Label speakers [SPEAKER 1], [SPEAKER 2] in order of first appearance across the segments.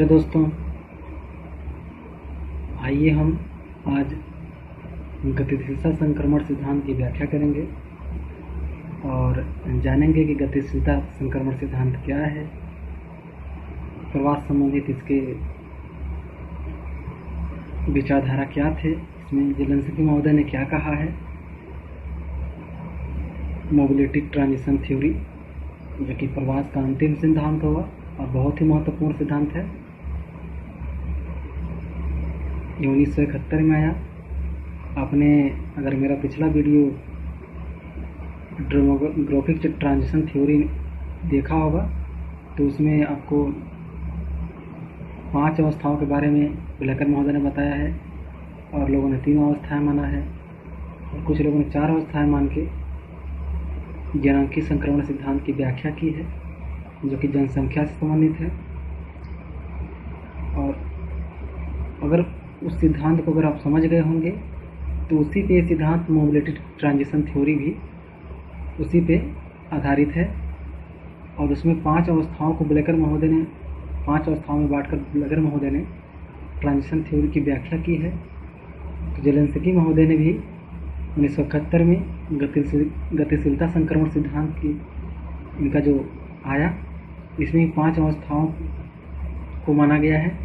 [SPEAKER 1] Hello दोस्तों, आइए हम आज गतिशीलता संक्रमण सिद्धांत की व्याख्या करेंगे और जानेंगे कि गतिशीलता संक्रमण सिद्धांत क्या है, प्रवास संबंधित इसके विचारधारा क्या थे, इसमें जेलेंस्की महोदय ने क्या कहा है, मोबिलिटी ट्रांजिशन थ्योरी जो कि प्रवास का अंतिम सिद्धांत होगा और बहुत ही महत्वपूर्ण सिद्धांत है। ये 1971 में आया। आपने अगर मेरा पिछला वीडियो डेमोग्राफिक ट्रांजिशन थ्योरी देखा होगा तो उसमें आपको 5 अवस्थाओं के बारे में विलेकर महोदय ने बताया है और लोगों ने 3 अवस्थाएं माना है और कुछ लोगों ने 4 अवस्थाएं मान के जनांकी संक्रमण सिद्धांत की व्याख्या की है जो कि जनसंख्या से संबंधित है। और अगर उस सिद्धांत को अगर आप समझ गए होंगे तो उसी पे सिद्धांत मोबिलिटी ट्रांजिशन थ्योरी भी उसी पे आधारित है और उसमें 5 अवस्थाओं को विलेकर महोदय ने 5 अवस्थाओं में बांटकर विलेकर महोदय ने ट्रांजिशन थ्योरी की व्याख्या की है। तो जेलेंस्की महोदय ने भी 1971 में गतिशीलता संक्रमण सिद्धांत की इनका जो आया, इसमें 5 अवस्थाओं को माना गया है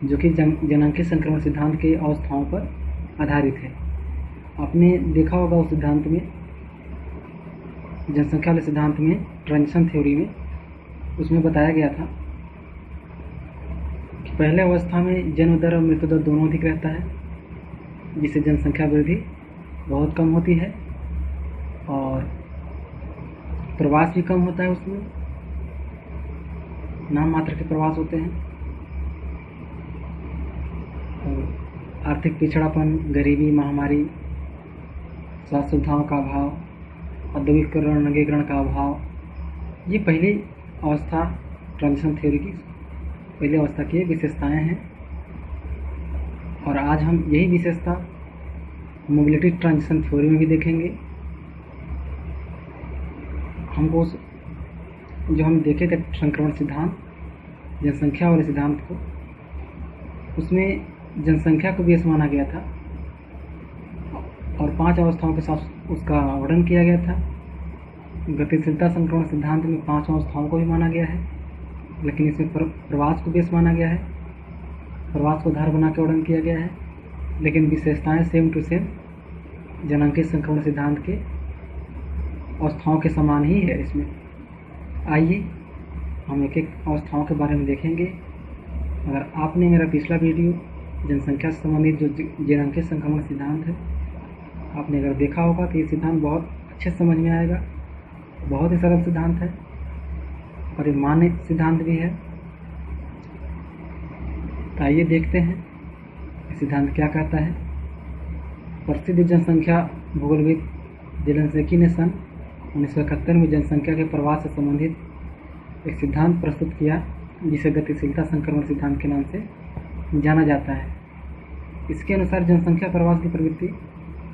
[SPEAKER 1] जो कि जनांकी संक्रमण सिद्धांत के अवस्थाओं पर आधारित है। आपने देखा होगा उस सिद्धांत में, जनसंख्या वाले सिद्धांत में, ट्रांजिशन थ्योरी में, उसमें बताया गया था कि पहले अवस्था में जन्म दर और मृत्यु दर दोनों अधिक रहता है जिससे जनसंख्या वृद्धि बहुत कम होती है और प्रवास भी कम होता है। उसमें नाम मात्र के प्रवास होते हैं और आर्थिक पिछड़ापन, गरीबी, महामारी, स्वास्थ्य सुविधाओं का अभाव, औद्योगिकरण, नगरीकरण का अभाव, ये पहली अवस्था ट्रांजिशन थ्योरी की पहली अवस्था की विशेषताएं हैं। और आज हम यही विशेषता मोबिलिटी ट्रांजिशन थ्योरी में भी देखेंगे। हमको जो हम देखेंगे संक्रमण सिद्धांत, जनसंख्या वाले सिद्धांत को, उसमें जनसंख्या को बेस माना गया था और 5 अवस्थाओं के साथ उसका वर्णन किया गया था। गतिशीलता संक्रमण सिद्धांत में 5 अवस्थाओं को भी माना गया है, लेकिन इसमें प्रवास को बेस माना गया है, प्रवास को आधार बना के वर्णन किया गया है, लेकिन विशेषताएं सेम टू सेम जनांकी संक्रमण सिद्धांत के अवस्थाओं के समान ही है इसमें। आइए हम एक एक अवस्थाओं के बारे में देखेंगे। अगर आपने मेरा पिछला वीडियो जनसंख्या से संबंधित जो जनांकी संक्रमण सिद्धांत है आपने अगर देखा होगा तो ये सिद्धांत बहुत अच्छे समझ में आएगा। बहुत ही सरल सिद्धांत है और ये मान्य सिद्धांत भी है। तो आइए देखते हैं ये सिद्धांत क्या कहता है। प्रसिद्ध जनसंख्या भूगोलविद जेलेंस्की ने सन 1971 में जनसंख्या के प्रवास से संबंधित एक सिद्धांत प्रस्तुत किया जिसे गतिशीलता संक्रमण सिद्धांत के नाम से जाना जाता है। इसके अनुसार जनसंख्या प्रवास की प्रवृत्ति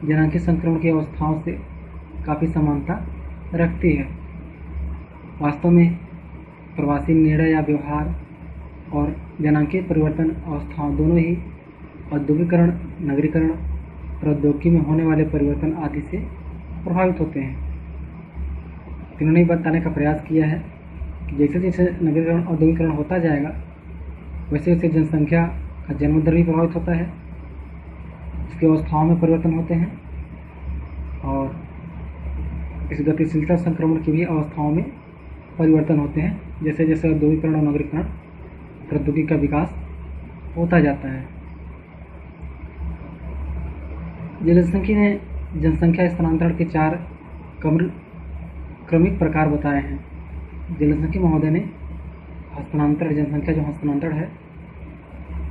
[SPEAKER 1] जनांकी संक्रमण की अवस्थाओं से काफ़ी समानता रखती है। वास्तव में प्रवासी निर्णय या व्यवहार और जनांकी परिवर्तन अवस्थाओं दोनों ही औद्योगिकरण, नगरीकरण, प्रौद्योगिकी में होने वाले परिवर्तन आदि से प्रभावित होते हैं। इन्होंने बताने का प्रयास किया है कि जैसे जैसे नगरीकरण, औद्योगिकरण होता जाएगा वैसे वैसे जनसंख्या का जन्म दर भी प्रभावित होता है, इसकी अवस्थाओं में परिवर्तन होते हैं और इस गतिशीलता संक्रमण की भी अवस्थाओं में परिवर्तन होते हैं जैसे जैसे औद्योगिकरण और नगरीकरण, प्रौद्योगिकी का विकास होता जाता है। जेलेंस्की ने जनसंख्या स्थानांतरण के 4 क्रमिक प्रकार बताए हैं। जेलेंस्की महोदय ने हस्तांतरण, जनसंख्या जो हस्तांतरण है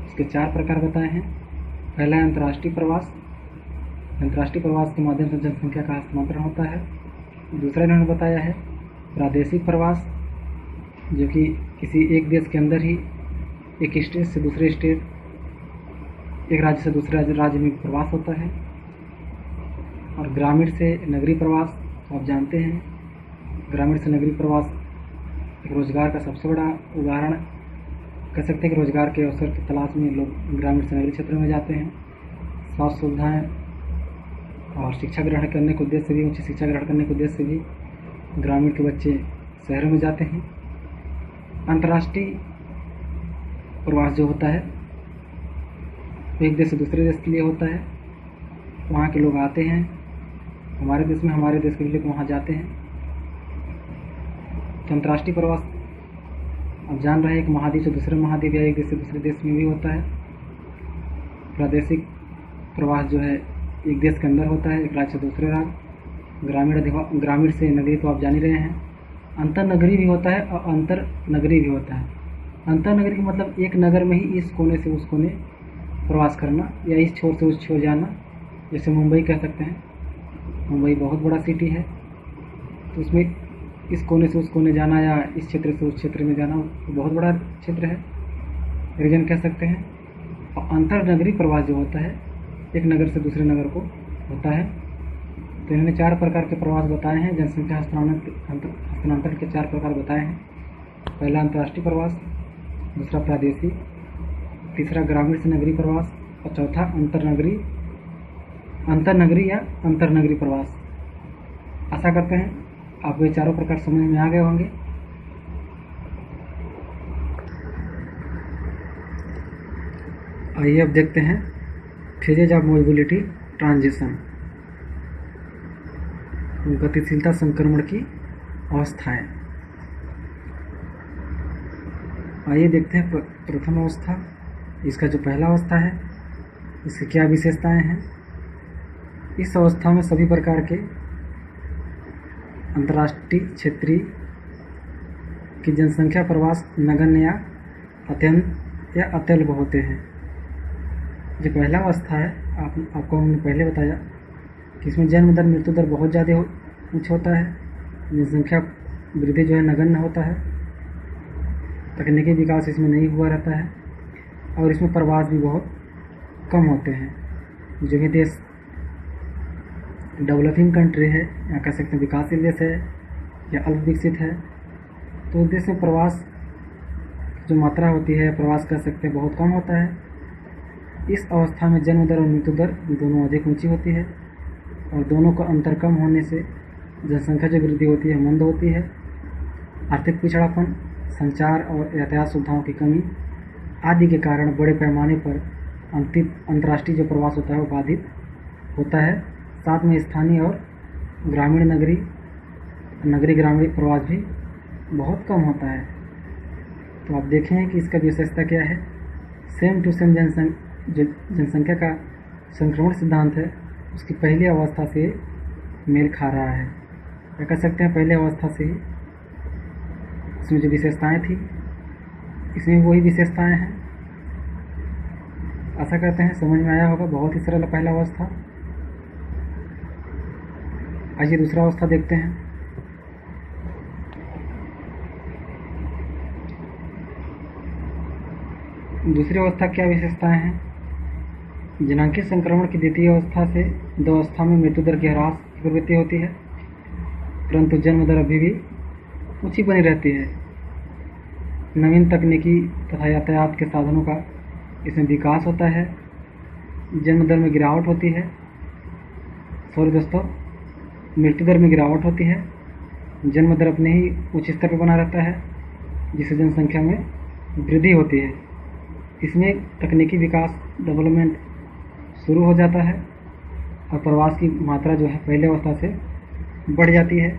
[SPEAKER 1] उसके 4 प्रकार बताए हैं। पहला है अंतर्राष्ट्रीय प्रवास। अंतर्राष्ट्रीय प्रवास के माध्यम से जनसंख्या का हस्तांतरण होता है। दूसरा इन्होंने बताया है प्रादेशिक प्रवास, जो कि किसी एक देश के अंदर ही एक स्टेट से दूसरे स्टेट, एक राज्य से दूसरे राज्य में प्रवास होता है। और ग्रामीण से नगरीय प्रवास, तो आप जानते हैं ग्रामीण से नगरीय प्रवास रोजगार का सबसे बड़ा उदाहरण कह सकते हैं कि रोजगार के अवसर की तलाश में लोग ग्रामीण से नगरीय क्षेत्रों में जाते हैं। स्वास्थ्य सुविधाएं और शिक्षा ग्रहण करने के उद्देश्य से भी, उच्च शिक्षा ग्रहण करने के उद्देश्य से भी ग्रामीण के बच्चे शहरों में जाते हैं। अंतर्राष्ट्रीय प्रवास जो होता है वो एक देश से दूसरे देश के लिए होता है। वहाँ के लोग आते हैं हमारे देश में, हमारे देश के लिए वहाँ जाते हैं। तो अंतर्राष्ट्रीय प्रवास आप जान रहे हैं, एक महाद्वीप से दूसरे महाद्वीप या एक देश से दूसरे देश में भी होता है। प्रादेशिक प्रवास जो है एक देश के अंदर होता है, एक राज्य से दूसरे राज्य। ग्रामीण से नगरीय तो आप जान ही रहे हैं। अंतर नगरीय भी होता है और अंतर नगरीय भी होता है। अंतर नगरीय का मतलब एक नगर में ही इस कोने से उस कोने प्रवास करना या इस छोर से उस छोर जाना। जैसे मुंबई कह सकते हैं, मुंबई बहुत बड़ा सिटी है, तो उसमें इस कोने से उस कोने जाना या इस क्षेत्र से उस क्षेत्र में जाना बहुत बड़ा क्षेत्र है, रीजन कह सकते हैं। और अंतर नगरीय प्रवास जो होता है एक नगर से दूसरे नगर को होता है। तो इन्होंने 4 प्रकार के प्रवास बताए हैं। जनसंख्या हस्तांतरण के 4 प्रकार बताए हैं। पहला अंतर्राष्ट्रीय प्रवास, दूसरा प्रादेशिक, तीसरा ग्रामीण से नगरीय प्रवास और चौथा अंतरनगरीय या अंतरनगरीय प्रवास। आशा करते हैं आपको ये चारों प्रकार समझ में आ गए होंगे। आइए अब देखते हैं फेजेज ऑफ मोबिलिटी ट्रांजिशन, गतिशीलता संक्रमण की अवस्थाएं। आइए देखते हैं प्रथम अवस्था, इसका जो पहला अवस्था है इसकी क्या विशेषताएं हैं। इस अवस्था में सभी प्रकार के अंतर्राष्ट्रीय क्षेत्रीय की जनसंख्या प्रवास नगण्य या अत्यंत या अत्यल्प होते हैं। जो पहला अवस्था है आपको हमने पहले बताया कि इसमें जन्म दर मृत्यु दर बहुत ज़्यादा ऊँच होता है, जनसंख्या वृद्धि जो है नगण्य होता है, तकनीकी विकास इसमें नहीं हुआ रहता है और इसमें प्रवास भी बहुत कम होते हैं। जो भी देश डेवलपिंग कंट्री है या कह सकते हैं विकासशील देश है या अल्प विकसित है, तो उस देश में प्रवास जो मात्रा होती है, प्रवास कह सकते हैं, बहुत कम होता है। इस अवस्था में जन्म दर और मृत्यु दर दोनों अधिक ऊंची होती है और दोनों का अंतर कम होने से जनसंख्या जो वृद्धि होती है मंद होती है। आर्थिक पिछड़ापन, संचार और यातायात सुविधाओं की कमी आदि के कारण बड़े पैमाने पर अंतर्राष्ट्रीय जो प्रवास होता है वो बाधित होता है। साथ में स्थानीय और ग्रामीण नगरीय ग्रामीण प्रवास भी बहुत कम होता है। तो आप देखें कि इसका विशेषता क्या है। सेम टू सेम जनसंख्या का संक्रमण सिद्धांत है उसकी पहली अवस्था से मेल खा रहा है, या कह सकते हैं पहले अवस्था से ही इसमें जो विशेषताएं थी इसमें वही विशेषताएं हैं। आशा करते हैं समझ में आया होगा। बहुत ही सरल पहला अवस्था। आइए दूसरा अवस्था देखते हैं। दूसरी अवस्था क्या विशेषताएं हैं। जनांकीय संक्रमण की द्वितीय अवस्था से 2 अवस्था में मृत्यु दर की ह्रास की प्रवृत्ति होती है, परंतु जन्म दर अभी भी ऊंची बनी रहती है। नवीन तकनीकी तथा यातायात के साधनों का इसमें विकास होता है। जन्म दर में गिरावट होती है, मृत्यु दर में गिरावट होती है। जन्म दर अपने ही उच्च स्तर पर बना रहता है, जिससे जनसंख्या में वृद्धि होती है। इसमें तकनीकी विकास डेवलपमेंट शुरू हो जाता है और प्रवास की मात्रा जो है पहले अवस्था से बढ़ जाती है।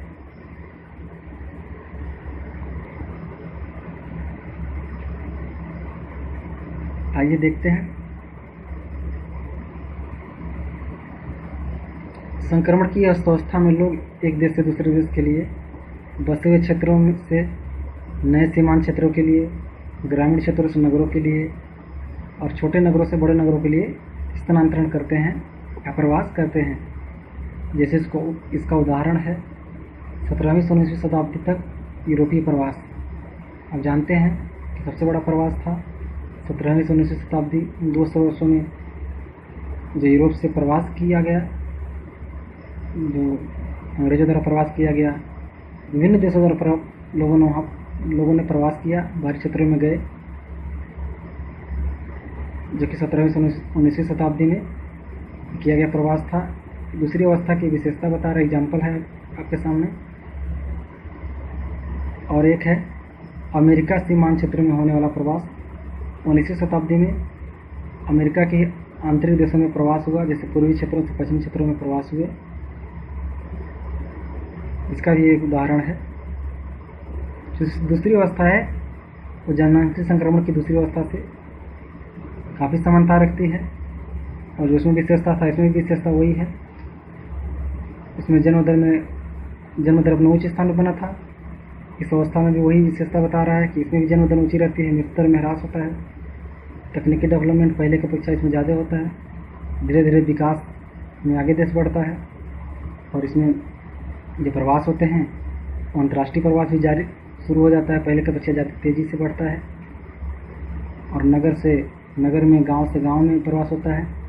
[SPEAKER 1] आइए देखते हैं संक्रमण की अवस्था में लोग एक देश से दूसरे देश के लिए, बसे हुए क्षेत्रों से नए सीमांत क्षेत्रों के लिए, ग्रामीण क्षेत्रों से नगरों के लिए और छोटे नगरों से बड़े नगरों के लिए स्थानांतरण करते हैं या प्रवास करते हैं। जैसे इसका उदाहरण है 17वीं से 19वीं शताब्दी तक यूरोपीय प्रवास। आप जानते हैं कि सबसे बड़ा प्रवास था 17वीं से 19वीं शताब्दी। 200 वर्षों में जो यूरोप से प्रवास किया गया, जो अंग्रेजों द्वारा प्रवास किया गया, विभिन्न देशों द्वारा लोगों ने प्रवास किया, बाहरी क्षेत्रों में गए जो कि 17वीं से 19वीं शताब्दी में किया गया प्रवास था। दूसरी अवस्था की विशेषता बता रहा एग्जाम्पल है आपके सामने। और एक है अमेरिका सीमांत क्षेत्र में होने वाला प्रवास। 19वीं शताब्दी में अमेरिका के आंतरिक देशों में प्रवास हुआ, जैसे पूर्वी क्षेत्रों से पश्चिमी क्षेत्रों में प्रवास हुए। इसका भी एक उदाहरण है। दूसरी अवस्था है वो जननांगीय संक्रमण की दूसरी अवस्था से काफ़ी समानता रखती है, और जो उसमें विशेषता था इसमें भी विशेषता वही है। इसमें जन्म दर अपने उच्च स्थान पर बना था। इस अवस्था में भी वही विशेषता बता रहा है कि इसमें भी जन्म दर ऊँची रहती है, मृत्यु दर में ह्रास होता है। तकनीकी डेवलपमेंट पहले की अपेक्षा इसमें ज़्यादा होता है। धीरे धीरे विकास में आगे देश बढ़ता है, और इसमें जो प्रवास होते हैं अंतर्राष्ट्रीय प्रवास भी जारी शुरू हो जाता है, पहले की अपेक्षा ज़्यादा तेज़ी से बढ़ता है। और नगर से नगर में, गांव से गांव में प्रवास होता है।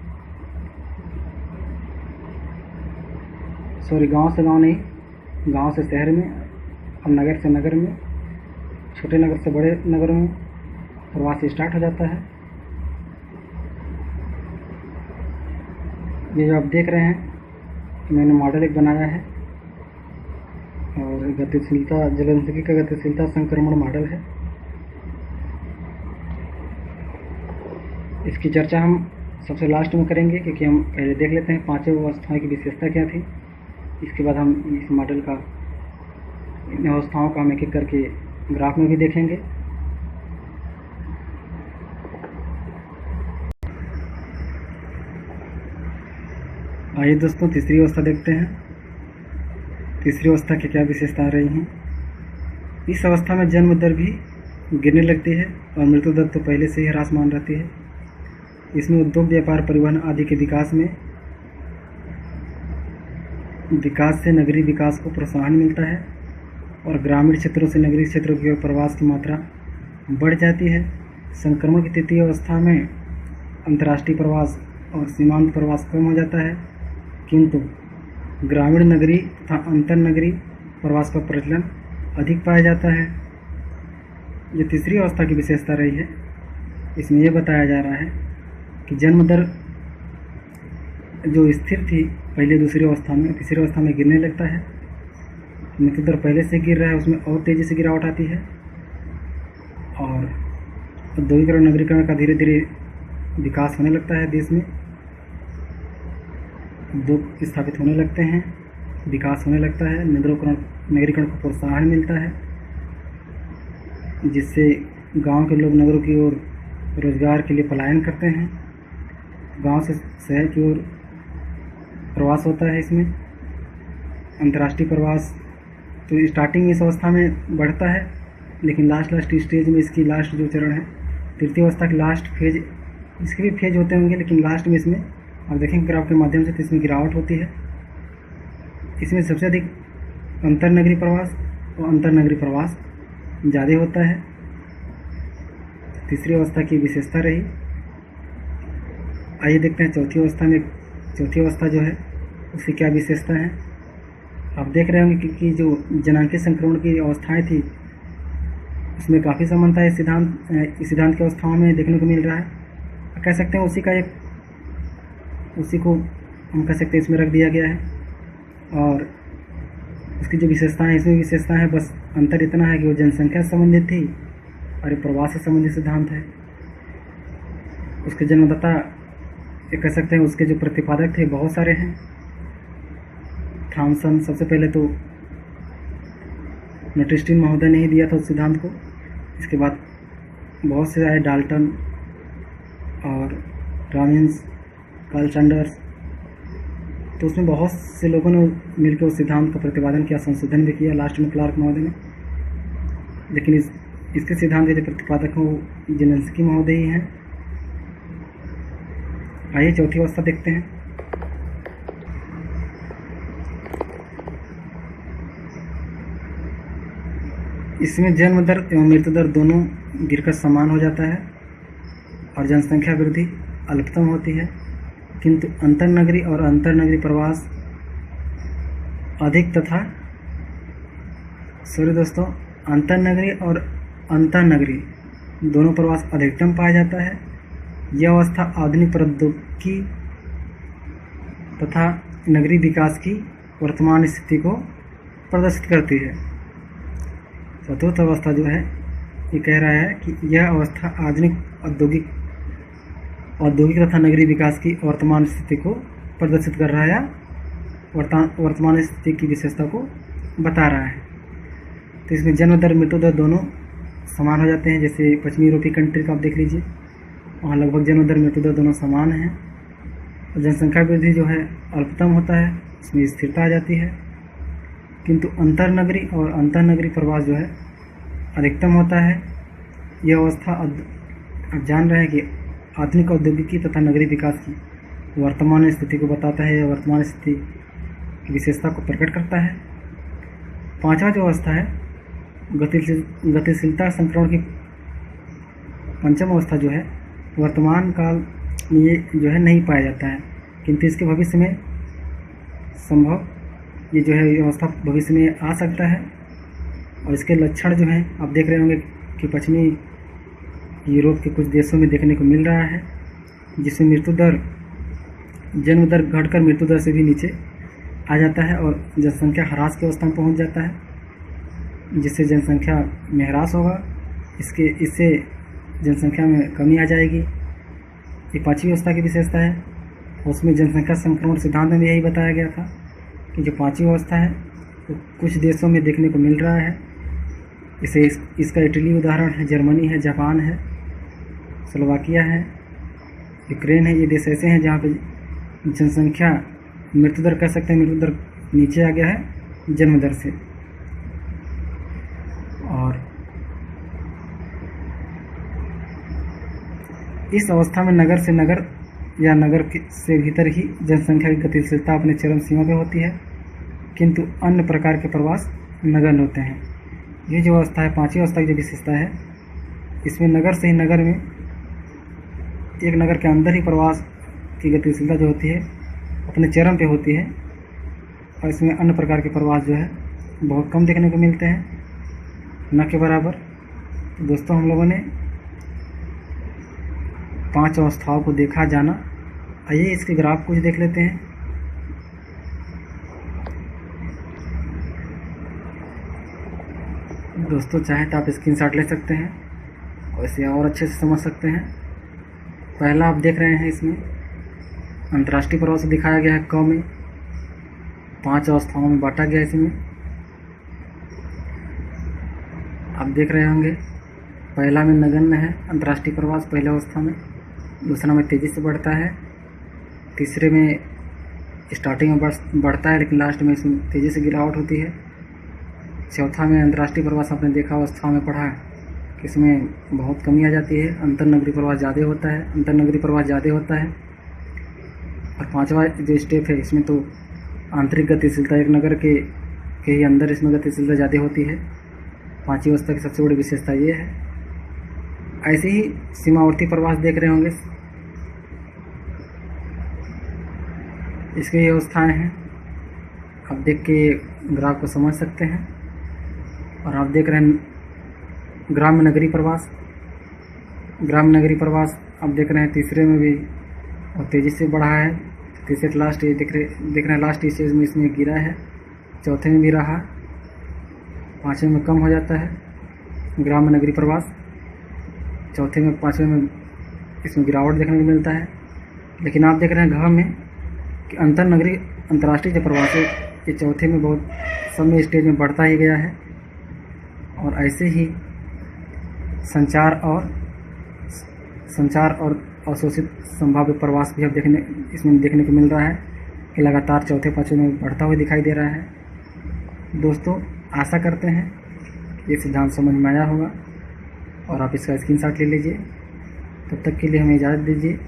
[SPEAKER 1] गांव से गांव नहीं, गांव से शहर में और नगर से नगर में, छोटे नगर से बड़े नगर में प्रवास स्टार्ट हो जाता है। ये जो आप देख रहे हैं मैंने मॉडल एक बनाया है, और गतिशीलता जलजनकी का गतिशीलता संक्रमण मॉडल है। इसकी चर्चा हम सबसे लास्ट में करेंगे, क्योंकि हम पहले देख लेते हैं पांचों अवस्थाओं की विशेषता क्या थी। इसके बाद हम इस मॉडल का, इन अवस्थाओं का हम एक एक करके ग्राफ में भी देखेंगे। आइए दोस्तों तीसरी अवस्था देखते हैं। तीसरी अवस्था की क्या विशेषता रही हैं। इस अवस्था में जन्म दर भी गिरने लगती है और मृत्यु दर तो पहले से ही ह्रासमान रहती है। इसमें उद्योग, व्यापार, परिवहन आदि के विकास से नगरीय विकास को प्रोत्साहन मिलता है, और ग्रामीण क्षेत्रों से नगरीय क्षेत्रों की ओर प्रवास की मात्रा बढ़ जाती है। संक्रमण की तृतीय अवस्था में अंतर्राष्ट्रीय प्रवास और सीमांत प्रवास कम हो जाता है, किंतु ग्रामीण, नगरीय तथा अंतर नगरीय प्रवास का प्रचलन अधिक पाया जाता है। जो तीसरी अवस्था की विशेषता रही है, इसमें यह बताया जा रहा है कि जन्म दर जो स्थिर थी पहले दूसरी अवस्था में, तीसरी अवस्था में गिरने लगता है। मृत्यु दर पहले से गिर रहा है, उसमें और तेज़ी से गिरावट आती है, और औद्योगिकरण, नगरीकरण का धीरे धीरे विकास होने लगता है। देश में उद्योग स्थापित होने लगते हैं, विकास होने लगता है, नगरीकरण को प्रोत्साहन मिलता है, जिससे गांव के लोग नगरों की ओर रोजगार के लिए पलायन करते हैं। गांव से शहर की ओर प्रवास होता है। इसमें अंतर्राष्ट्रीय प्रवास तो स्टार्टिंग इस अवस्था में बढ़ता है, लेकिन लास्ट स्टेज में इसकी लास्ट जो चरण है, तृतीय अवस्था की लास्ट फेज, इसके भी फेज होते होंगे, लेकिन लास्ट में इसमें आप देखेंगे ग्राफ के माध्यम से तो इसमें गिरावट होती है। इसमें सबसे अधिक अंतरनगरीय प्रवास और अंतरनगरीय प्रवास ज़्यादा होता है। तीसरी अवस्था की विशेषता रही। आइए देखते हैं चौथी अवस्था में। चौथी अवस्था जो है उसकी क्या विशेषता है। आप देख रहे होंगे कि जो जनांकीय संक्रमण की अवस्थाएं थी उसमें काफ़ी समानता इस सिद्धांत की अवस्थाओं में देखने को मिल रहा है। कह सकते हैं उसी को हम कह सकते हैं इसमें रख दिया गया है, और उसकी जो विशेषताएं, इसमें विशेषता है, बस अंतर इतना है कि वो जनसंख्या से संबंधित थी और ये प्रवास से संबंधित सिद्धांत है। उसके जन्मदाता ये कह सकते हैं, उसके जो प्रतिपादक थे बहुत सारे हैं। थॉमसन सबसे पहले तो नोटिस्टिन महोदय ने ही दिया था उस सिद्धांत को। इसके बाद बहुत से आए, डाल्टन और रॉबिन्स, कार्ल सैंडर्स, तो उसमें बहुत से लोगों ने मिलकर उस सिद्धांत का प्रतिपादन किया, संशोधन भी किया, लास्ट में क्लार्क महोदय ने। लेकिन इसके सिद्धांत के जो प्रतिपादक हैं वो जेलेंस्की महोदय ही हैं। आइए चौथी अवस्था देखते हैं। इसमें जन्म दर एवं मृत्यु दर दोनों गिरकर समान हो जाता है और जनसंख्या वृद्धि अल्पतम होती है, किंतु अंतरनगरीय और अंतरनगरीय प्रवास अधिक तथा दोस्तों अंतरनगरीय और अंतरनगरीय दोनों प्रवास अधिकतम पाया जाता है, यह अवस्था आधुनिक प्रौद्योगिकी तथा नगरीय विकास की वर्तमान स्थिति को प्रदर्शित करती है। चतुर्थ अवस्था जो है ये कह रहा है कि यह अवस्था आधुनिक औद्योगिक तथा नगरीय विकास की वर्तमान स्थिति को प्रदर्शित कर रहा है या वर्तमान स्थिति की विशेषता को बता रहा है। तो इसमें जन्म दर मृत्यु दर दोनों समान हो जाते हैं। जैसे पश्चिमी यूरोपीय कंट्री का आप देख लीजिए, वहाँ लगभग जन्म दर मृत्यु दर दोनों समान हैं। और जनसंख्या वृद्धि जो है अल्पतम होता है, इसमें स्थिरता आ जाती है। किंतु अंतरनगरी और अंतर्नगरी प्रवास जो है अधिकतम होता है। यह अवस्था आप जान रहे हैं कि आधुनिक औद्योगिकी तथा नगरीय विकास की वर्तमान स्थिति को बताता है या वर्तमान स्थिति की विशेषता को प्रकट करता है। पांचवा जो अवस्था है गतिशीलता संक्रमण की पंचम अवस्था जो है वर्तमान काल में ये जो है नहीं पाया जाता है, किंतु इसके भविष्य में संभव ये जो है ये अवस्था भविष्य में आ सकता है। और इसके लक्षण जो हैं आप देख रहे होंगे कि पश्चिमी यूरोप के कुछ देशों में देखने को मिल रहा है, जिसमें मृत्यु दर जन्म दर घटकर मृत्यु दर से भी नीचे आ जाता है और जनसंख्या ह्रास की अवस्था में पहुंच जाता है, जिससे जनसंख्या में ह्रास होगा। इससे जनसंख्या में कमी आ जाएगी। ये पांचवी अवस्था की विशेषता है। उसमें जनसंख्या संक्रमण सिद्धांत में यही बताया गया था कि जो पांचवी अवस्था है तो कुछ देशों में देखने को मिल रहा है। इसका इटली उदाहरण है, जर्मनी है, जापान है, स्लोवाकिया है, यूक्रेन है। ये देश ऐसे हैं जहाँ पे जनसंख्या मृत्यु दर कह सकते हैं मृत्यु दर नीचे आ गया है जन्म दर से। और इस अवस्था में नगर से नगर या नगर से भीतर ही जनसंख्या की गतिशीलता अपने चरम सीमा पे होती है, किंतु अन्य प्रकार के प्रवास नगण्य होते हैं। ये जो अवस्था है पांचवी अवस्था की जो विशेषता है, इसमें नगर से ही नगर में एक नगर के अंदर ही प्रवास की गतिशीलता जो होती है अपने चरम पे होती है, और इसमें अन्य प्रकार के प्रवास जो है बहुत कम देखने को मिलते हैं, न के बराबर। तो दोस्तों हम लोगों ने 5 अवस्थाओं को देखा जाना। आइए इसके ग्राफ कुछ देख लेते हैं। दोस्तों चाहे तो आप स्क्रीनशॉट ले सकते हैं और इसे और अच्छे से समझ सकते हैं। पहला आप देख रहे हैं इसमें अंतर्राष्ट्रीय प्रवास दिखाया गया है क में, 5 अवस्थाओं में बांटा गया है। इसमें आप देख रहे होंगे पहला में नगण्य है अंतर्राष्ट्रीय प्रवास पहले अवस्था में, दूसरा में तेज़ी से बढ़ता है, तीसरे में स्टार्टिंग में बढ़ता है लेकिन लास्ट में इसमें तेज़ी से गिरावट होती है, चौथा में अंतर्राष्ट्रीय प्रवास आपने देखा अवस्था में पढ़ा कि इसमें बहुत कमी आ जाती है, अंतर्नगरीय प्रवास ज़्यादा होता है। और पांचवा जो स्टेप है इसमें तो आंतरिक गतिशीलता, एक नगर के ही अंदर इसमें गतिशीलता ज़्यादा होती है। पांचवी अवस्था की सबसे बड़ी विशेषता ये है। ऐसे ही सीमावर्ती प्रवास देख रहे होंगे, इसकी ये अवस्थाएँ हैं, आप देख के ग्राफ को समझ सकते हैं। और आप देख रहे हैं ग्राम्य नगरीय प्रवास आप देख रहे हैं तीसरे में भी और तेज़ी से बढ़ा है, तीसरे लास्ट ये देख रहे हैं लास्ट स्टेज में इसमें गिरा है, चौथे में भी रहा, पाँचवें में कम हो जाता है ग्राम्य नगरीय प्रवास, चौथे में पाँचवें में इसमें गिरावट देखने को मिलता है। लेकिन आप देख रहे हैं घ में कि अंतर्राष्ट्रीय जो प्रवास है ये चौथे में बहुत समय स्टेज में बढ़ता ही गया है। और ऐसे ही संचार और अवशोषित संभाव्य प्रवास भी अब इसमें देखने को मिल रहा है कि लगातार चौथे पाँचवें में बढ़ता हुआ दिखाई दे रहा है। दोस्तों आशा करते हैं ये सिद्धांत समझ में आया होगा और आप इसका स्क्रीनशॉट ले लीजिए। तब तक के लिए हमें इजाज़त दीजिए,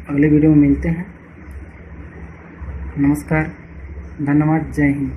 [SPEAKER 1] अगले वीडियो में मिलते हैं। नमस्कार, धन्यवाद, जय हिंद।